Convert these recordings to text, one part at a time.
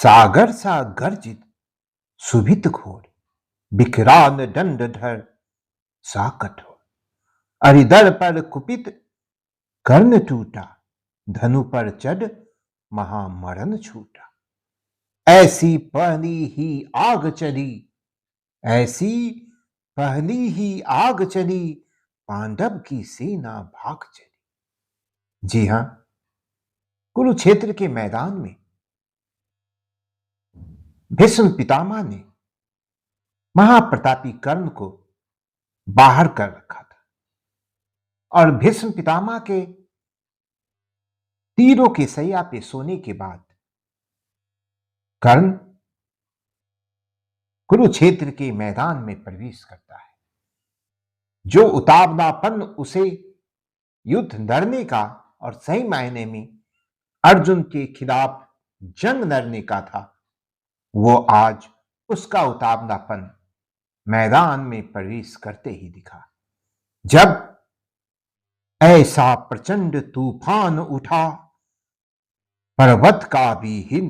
सागर सा गर्जित सुभित घोर, विकराल दंडधर सा कठोर। अरिदल पर कुपित कर्ण टूटा, धनु पर चढ़ महामरण छूटा। ऐसी पहली ही आग चली, ऐसी पहली ही आग चली, पांडव की सेना भाग चली। जी हां, कुरुक्षेत्र के मैदान में भीष्म पितामह ने महाप्रतापी कर्ण को बाहर कर रखा था और भीष्म पितामह के तीरों के सैया पे सोने के बाद कर्ण कुरुक्षेत्र के मैदान में प्रवेश करता है। जो उतावलापन उसे युद्ध लड़ने का और सही मायने में अर्जुन के खिलाफ जंग लड़ने का था, वो आज उसका उतावलापन मैदान में प्रवेश करते ही दिखा। जब ऐसा प्रचंड तूफान उठा, पर्वत का भी हिल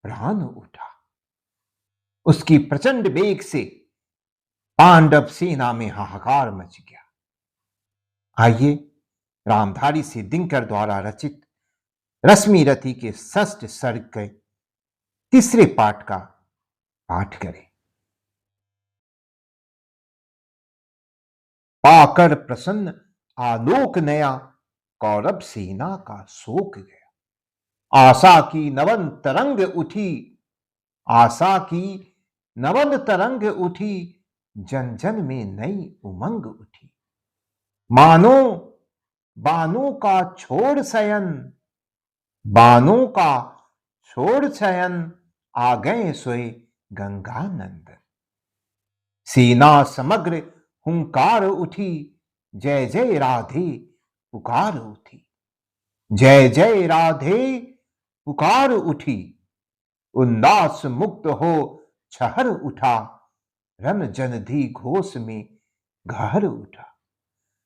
प्राण उठा। उसकी प्रचंड वेग से पांडव सेना में हाहाकार मच गया। आइए रामधारी से दिनकर द्वारा रचित रश्मि रथी के षष्ठ सर्ग के तीसरे पाठ का पाठ करें। पाकर प्रसन्न आलोक नया, कौरव सेना का शोक गया। आशा की नवन तरंग उठी, आशा की नवन तरंग उठी, जन जन में नई उमंग उठी। मानो बानों का छोड़ शयन, बानों का छोड़ शयन, आ गए सोए गंगानंदन। सेना समग्र हुंकार उठी, जय जय राधे पुकार उठी। जय जय राधे पुकार उठी, उल्लास मुक्त हो छहर उठा। रन जनधी घोष में घहर उठा।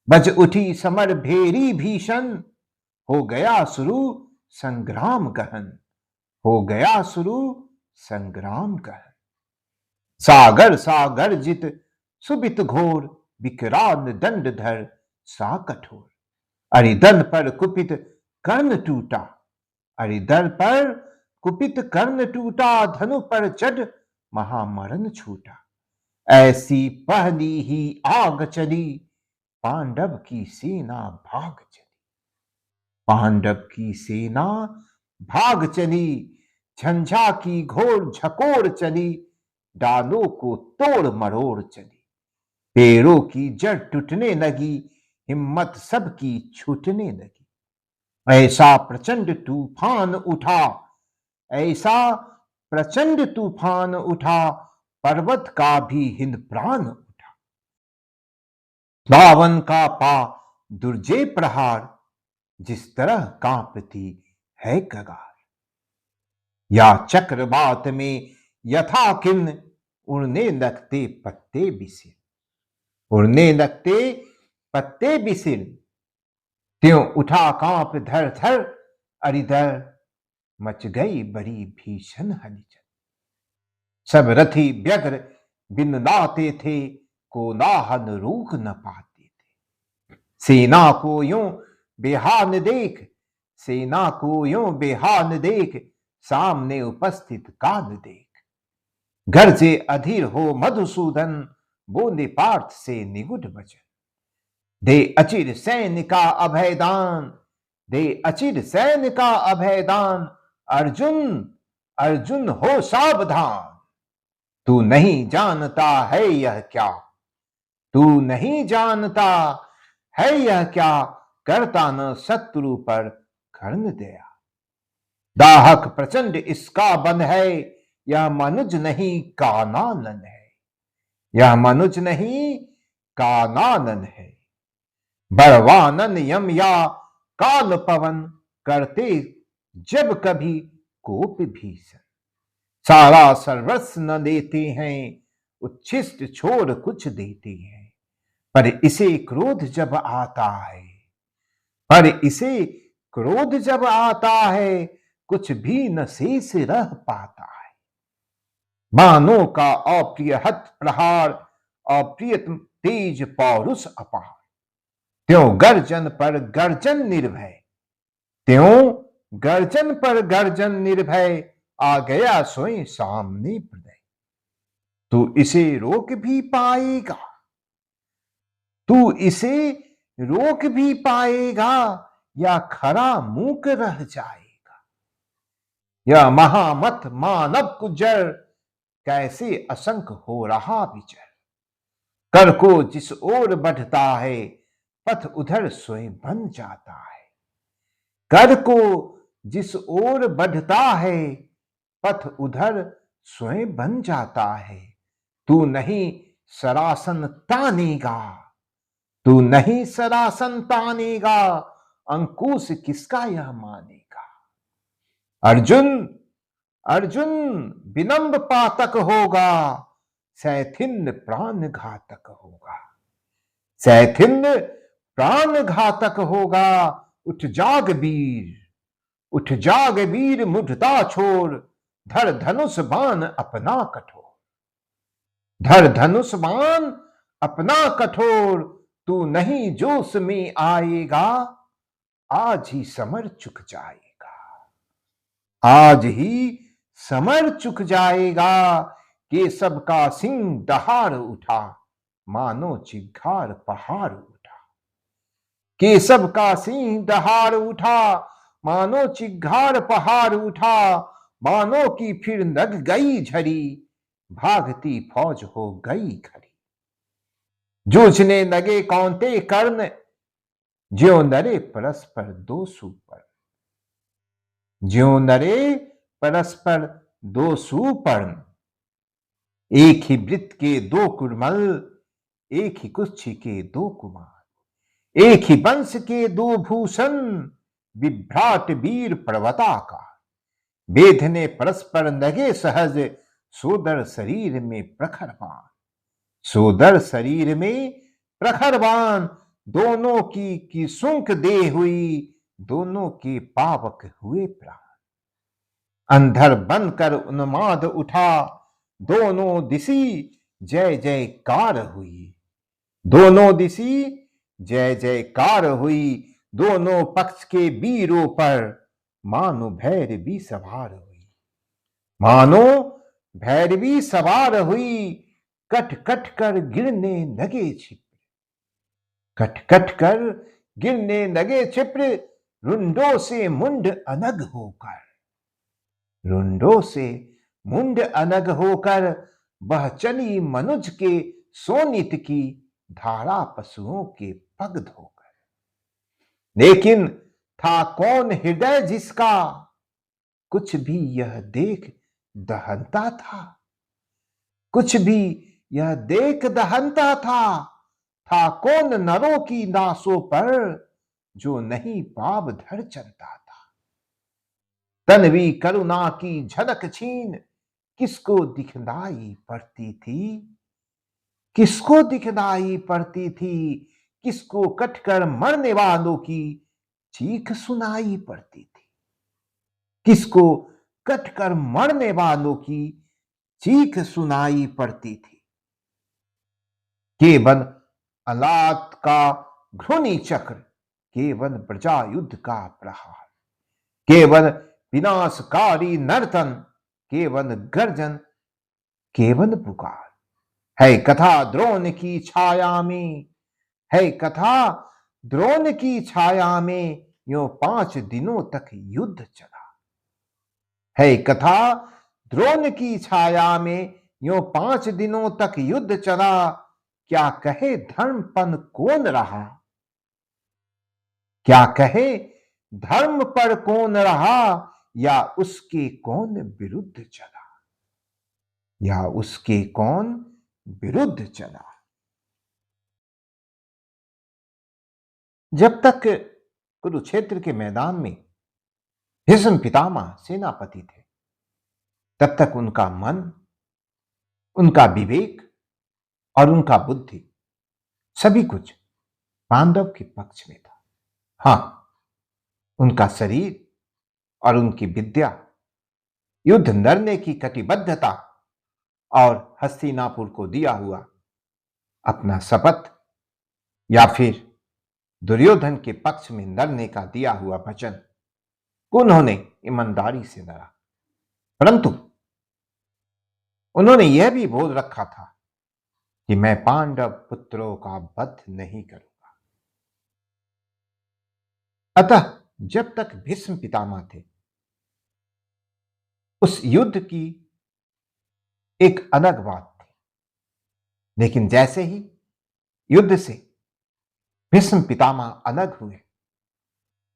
बज उठी समर भेरी भीषण, हो गया शुरू संग्राम गहन। हो गया शुरू संग्राम गहन। सागर सा गर्जित सुबित घोर, विकराल दंडधर सा कठोर। अरिदल पर कुपित कर्ण टूटा, अरिदल पर कुपित कर्ण टूटा, धनु पर चढ़ महामरण छूटा। ऐसी पहली ही आग चली, पांडव की सेना भाग चली। पांडव की सेना भाग चली, झंझा की घोर झकोर चली, डालों को तोड़ मरोड़ चली। पेड़ों की जड़ टूटने लगी, हिम्मत सबकी छूटने लगी। ऐसा प्रचंड तूफान उठा, ऐसा प्रचंड तूफान उठा, पर्वत का भी हिंद प्राण उठा। रावण का पा दुर्जय प्रहार, जिस तरह कांपती है कगार। या चक्रवात में यथा किन्न, उड़ने लगते पत्ते बिसिर। उड़ने लगते पत्ते बिसिर, त्यों उठा कांप धर धर, अरिदल मच गई बड़ी भीषण हलचल। सब रथी व्यग्र बिनलाते थे, कोलाहल रोक न पाते थे। सेना को यूं बेहाल देख, सेना को यूं बेहाल देख, सामने उपस्थित काल देख। गर्जे अधीर हो मधुसूदन, बोले पार्थ से निगुड वचन। दे अचिर सैन्य का अभयदान, दे अचिर सैन्य का अभयदान, अर्जुन अर्जुन हो सावधान। तू नहीं जानता है यह क्या, तू नहीं जानता है यह क्या, करता न शत्रु पर कर्ण दया। दाहक प्रचंड इसका बन है, यह मनुज नहीं कानानन है। यह मनुज नहीं कानानन है। बड़वानन यम या काल पवन, करते जब कभी कोप भीषण। सारा सर्वस्व न देते हैं, उच्छिष्ट छोड़ कुछ देते हैं। पर इसे क्रोध जब आता है, पर इसे क्रोध जब आता है, कुछ भी न शेष रह पाता है। बाणों का अप्रिय हत प्रहार, अप्रियतम तेज पौरुष अपार। त्यों गर्जन पर गर्जन निर्भय, त्यों गर्जन पर गर्जन निर्भय, आ गया सोई सामने प्रलय। तू इसे रोक भी पाएगा, तू इसे रोक भी पाएगा, या खरा मूक रह जाएगा। यह महामत मानव कुजर, कैसे असंख हो रहा विचर। कर को जिस ओर बढ़ता है, पथ उधर स्वयं बन जाता है। कर को जिस ओर बढ़ता है, पथ उधर स्वयं बन जाता है। तू नहीं सरासन तानेगा, तू नहीं सरासन तानेगा, अंकुश किसका यह मानेगा। अर्जुन, अर्जुन विनम्र पातक होगा, सैथिन्य प्राण घातक होगा। सैथिन्य प्राण घातक होगा। उठ जाग वीर, उठ जाग वीर मुढ़ता छोड़, धर धनुष बाण अपना कठोर। धर धनुष बाण अपना कठोर, तू नहीं जोश में आएगा, आज ही समर चुक जाएगा। आज ही समर चुक जाएगा। केशव का सिंह दहाड़ उठा, मानो चिंगार पहाड़ उठा। केशव का सिंह दहाड़ उठा, मानो चिंगार पहाड़ उठा। मानो की फिर लग गई झड़ी, भागती फौज हो गई खड़ी। जूझने लगे कौंते कर्ण, ज्यों नरे परस्पर दो सुपर्ण। ज्यों नरे परस्पर दो सुपर्ण। एक ही वृत्त के दो कुरमल, एक ही कुच्छ के दो कुमार। एक ही वंश के दो भूषण, विभ्राट वीर पर्वताकार। बेधने परस्पर लगे सहज, सोदर शरीर में प्रखर बाण। सोदर शरीर में प्रखर बाण। दोनों की सुंक दे हुई, दोनों के पावक हुए प्राण। अंधर बनकर उन्माद उठा, दोनों दिशी जय जयकार हुई। दोनों दिशी जय जयकार हुई। दोनों पक्ष के वीरों पर, मानो भैरवी सवार हुई। मानो भैरवी सवार हुई। कट कट कर गिरने लगे छिप, कट कट कर गिरने लगे छिप्र। रुंडों से मुंड अलग होकर, रुंडों से मुंड अलग होकर, वह चली मनुज के सोनित की, धारा पशुओं के पग धोकर। लेकिन था कौन हृदय जिसका, कुछ भी यह देख दहनता था। कुछ भी यह देख दहनता था कौन नरों की नासों पर, जो नहीं पाव धर चलता था। तन्वी करुणा की झलक छीन, किसको दिखलाई पड़ती थी। किसको दिखलाई पड़ती थी। किसको कटकर मरने वालों की चीख सुनाई पड़ती थी। किसको कटकर मरने वालों की चीख सुनाई पड़ती थी। केवल अलात का घृणी चक्र, केवल प्रजा युद्ध का प्रहार। केवल विनाशकारी नर्तन, केवल गर्जन, केवल पुकार। है कथा द्रोण की छाया में, है कथा द्रोण की छाया में, यूं 5 दिनों तक युद्ध चला। है कथा द्रोण की छाया में, यूं 5 दिनों तक युद्ध चला। क्या कहे धर्मपन कौन रहा, क्या कहे धर्म पर कौन रहा, या उसके कौन विरुद्ध चला, या उसके कौन विरुद्ध चला। जब तक कुरुक्षेत्र के मैदान में भीष्म पितामह सेनापति थे, तब तक उनका मन, उनका विवेक और उनका बुद्धि, सभी कुछ पांडव के पक्ष में था। हां, उनका शरीर और उनकी विद्या, युद्ध लड़ने की कटिबद्धता और हस्तिनापुर को दिया हुआ अपना शपथ, या फिर दुर्योधन के पक्ष में लड़ने का दिया हुआ वचन उन्होंने ईमानदारी से लड़ा, परंतु उन्होंने यह भी बोल रखा था कि मैं पांडव पुत्रों का वध नहीं करूंगा। अतः जब तक भीष्म पितामह थे, उस युद्ध की एक अलग बात थी, लेकिन जैसे ही युद्ध से भीष्म पितामह अलग हुए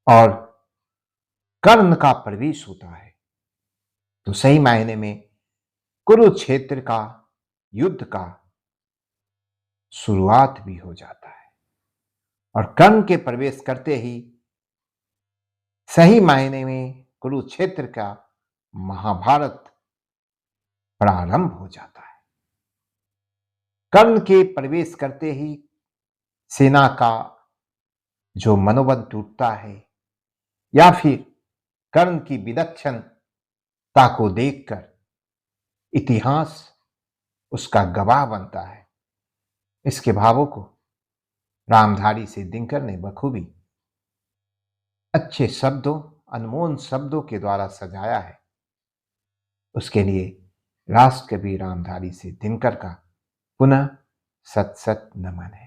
और कर्ण का प्रवेश होता है, तो सही मायने में कुरुक्षेत्र का युद्ध का शुरुआत भी हो जाता है। और कर्ण के प्रवेश करते ही सही मायने में कुरुक्षेत्र का महाभारत प्रारंभ हो जाता है। कर्ण के प्रवेश करते ही सेना का जो मनोबल टूटता है, या फिर कर्ण की विलक्षणता को देखकर इतिहास उसका गवाह बनता है, इसके भावों को रामधारी सिंह दिनकर ने बखूबी अच्छे शब्दों, अनमोल शब्दों के द्वारा सजाया है। उसके लिए राष्ट्रकवि रामधारी सिंह दिनकर का पुनः सत सत नमन है।